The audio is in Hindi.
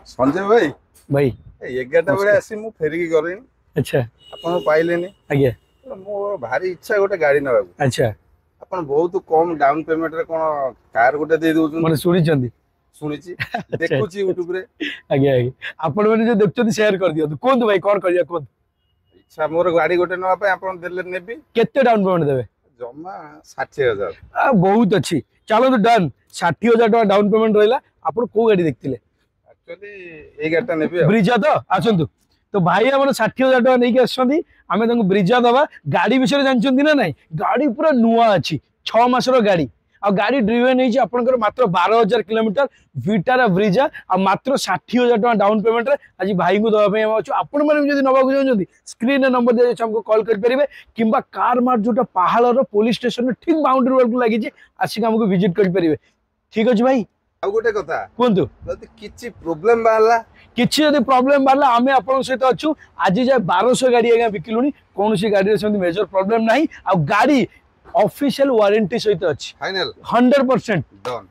संजय भाई भाई 11टा बेले आसी मु फेरिकी गलिनी। अच्छा आपण पाइलेनी आज्ञा मोर भारी इच्छा गोटे गाड़ी नबाकू। अच्छा आपण बहुत कम डाउन पेमेंट रे कोन कार गोटे दे दोछन माने सुनिचंदी सुनिची देखुची यूट्यूब रे। आज्ञा आज्ञा आपण माने जो देखचंदी शेयर कर दियो कोन भाई कोन करिया कोन इच्छा मोर गाड़ी गोटे नबा पे आपण देले नेबी केते डाउन पेमेंट देबे जम्मा 60,000 बहुत अच्छी चलो तो डन 60,000 टका डाउन पेमेंट रहिला आपण को गाड़ी देखतिले एक्चुअली ए गाड़ीटा नेबी ब्रिजा तो आसंतु तो भाई हमर 60,000 टका नै के आछंदी आमे तंग ब्रिजा दबा गाड़ी विषय जानचंदी ना नाही गाड़ी पूरा नुवा अछि 6 मासर गाड़ी आ गाड़ी ड्रिवेन होई आपनकर मात्र 12,000 किलोमीटर विटारा ब्रिजा आ मात्र 60,000 टका डाउन पेमेंट रे आज भाई को दबा पे हम अछि आपण माने जदी नबा को जानचंदी स्क्रीन रे नंबर दे हमको कॉल कर परिबे किंबा कार मार्ट जोटा पहाड़ रो पुलिस स्टेशन ठीक बाउंड्री वाल को लागि जे आसी हमको विजिट कर परिबे ठीक अछि भाई आ गोटे कथा कोंतु जदी किछि प्रॉब्लम बाला किछि यदि प्रॉब्लम बाला आमे आपन सहित अछु आज जे 1200 गाड़ी आगे बिकिलुनी कोनोसी गाड़ी रे सेंति मेजर प्रॉब्लम नाही आ गाड़ी ऑफिशियल वारंटी सहित अछि फाइनल 100% डन।